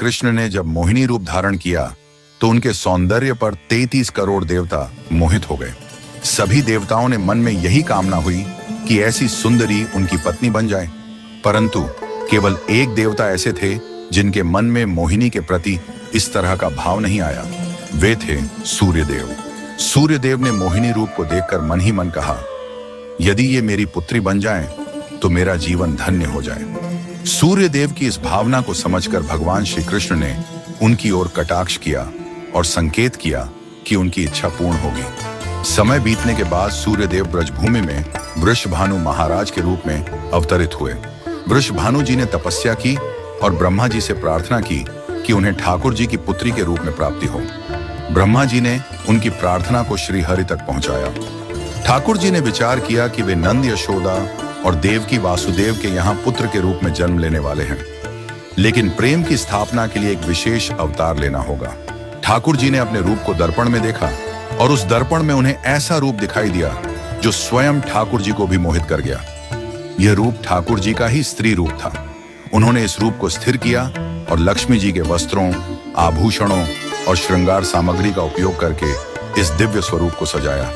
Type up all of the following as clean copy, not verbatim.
कृष्ण ने जब मोहिनी रूप धारण किया तो उनके सौंदर्य पर 33 करोड़ देवता मोहित हो गए। सभी देवताओं ने मन में यही कामना हुई कि ऐसी सुंदरी उनकी पत्नी बन जाए, परंतु केवल एक देवता ऐसे थे जिनके मन में मोहिनी के प्रति इस तरह का भाव नहीं आया। वे थे सूर्यदेव। सूर्यदेव ने मोहिनी रूप को देखकर मन ही मन कहा, यदि ये मेरी पुत्री बन जाए तो मेरा जीवन धन्य हो जाए। सूर्यदेव की इस भावना को समझकर भगवान श्री कृष्ण ने उनकी ओर कटाक्ष किया और संकेत किया कि उनकी इच्छा पूर्ण होगी। समय बीतने के बाद सूर्यदेव ब्रजभूमि में वृषभानु महाराज के रूप में अवतरित हुए। वृषभानु जी ने तपस्या की और ब्रह्मा जी से प्रार्थना की कि उन्हें ठाकुर जी की पुत्री के रूप में प्राप्ति हो। ब्रह्मा जी ने उनकी प्रार्थना को श्री हरि तक पहुंचाया। ठाकुर जी ने विचार किया कि वे नंद यशोदा और देवकी वासुदेव के यहाँ पुत्र के रूप में जन्म लेने वाले हैं, लेकिन प्रेम की स्थापना के लिए एक विशेष अवतार लेना होगा। ठाकुर जी ने अपने रूप को दर्पण में देखा और उस दर्पण में उन्हें ऐसा रूप दिखाई दिया जो स्वयं ठाकुर जी को भी मोहित कर गया। यह रूप ठाकुर जी का ही स्त्री रूप था। उन्होंने इस रूप को स्थिर किया और लक्ष्मी जी के वस्त्रों, आभूषणों और श्रृंगार सामग्री का उपयोग करके इस दिव्य स्वरूप को सजाया।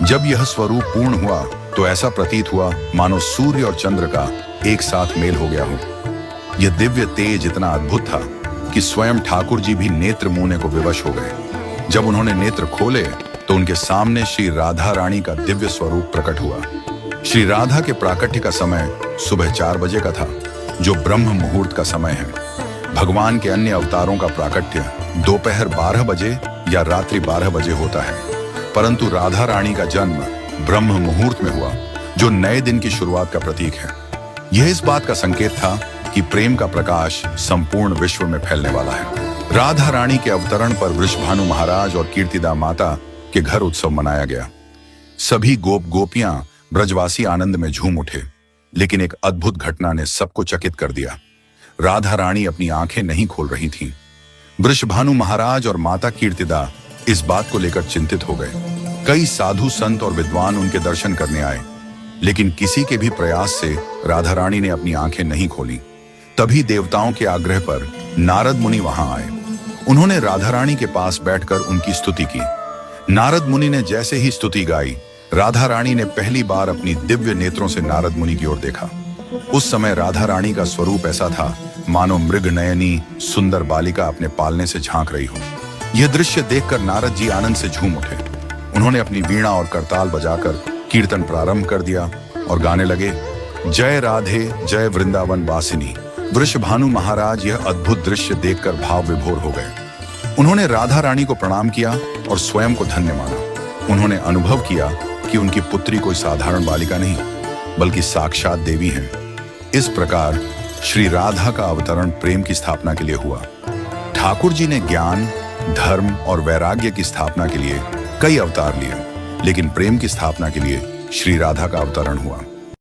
जब यह स्वरूप पूर्ण हुआ तो ऐसा प्रतीत हुआ मानो सूर्य और चंद्र का एक साथ मेल हो गया हो। यह दिव्य तेज इतना अद्भुत था कि स्वयं ठाकुर जी भी नेत्र मूंदने को विवश हो गए। जब उन्होंने नेत्र खोले तो उनके सामने श्री राधा रानी का दिव्य स्वरूप प्रकट हुआ। श्री राधा के प्राकट्य का समय सुबह 4 बजे का था, जो ब्रह्म मुहूर्त का समय है। भगवान के अन्य अवतारों का प्राकट्य दोपहर 12 बजे या रात्रि 12 बजे होता है, परंतु राधा रानी का जन्म ब्रह्म मुहूर्त में हुआ, जो नए दिन की शुरुआत का प्रतीक है। यह इस बात का संकेत था कि प्रेम का प्रकाश संपूर्ण विश्व में फैलने वाला है। राधा रानी के अवतरण पर वृषभानु महाराज और कीर्तिदा माता के घर उत्सव मनाया गया। सभी गोप गोपियां ब्रजवासी आनंद में झूम उठे, लेकिन एक अद्भुत घटना ने सबको चकित कर दिया। राधा रानी अपनी आंखें नहीं खोल रही थीं। वृषभानु महाराज और माता कीर्तिदा इस बात को लेकर चिंतित हो गए। कई साधु संत और विद्वान उनके दर्शन करने आए, लेकिन किसी के भी प्रयास से राधा रानी ने अपनी आंखें नहीं खोली। तभी देवताओं के आग्रह पर नारद मुनि वहां आए। उन्होंने राधा रानी के पास बैठकर उनकी स्तुति की। नारद मुनि ने जैसे ही स्तुति गाई, राधा रानी ने पहली बार अपनी दिव्य नेत्रों से नारद मुनि की ओर देखा। उस समय राधा रानी का स्वरूप ऐसा था मानो मृग नयनी सुंदर बालिका अपने पालने से झांक रही हो। यह दृश्य देखकर नारद जी आनंद से झूम उठे। उन्होंने अपनी वीणा और करताल बजाकर कीर्तन प्रारंभ कर दिया और गाने लगे, जय राधे जय वृंदावन वासिनी। वृषभानु महाराज यह अद्भुत दृश्य देखकर भाव विभोर हो गए। उन्होंने राधा रानी को प्रणाम किया और स्वयं को धन्य माना। उन्होंने अनुभव किया कि उनकी पुत्री कोई साधारण बालिका नहीं, बल्कि साक्षात देवी हैं। इस प्रकार श्री राधा का अवतरण प्रेम की स्थापना के लिए हुआ। ठाकुर जी ने ज्ञान, धर्म और वैराग्य की स्थापना के लिए कई अवतार लिए, लेकिन प्रेम की स्थापना के लिए श्री राधा का अवतरण हुआ।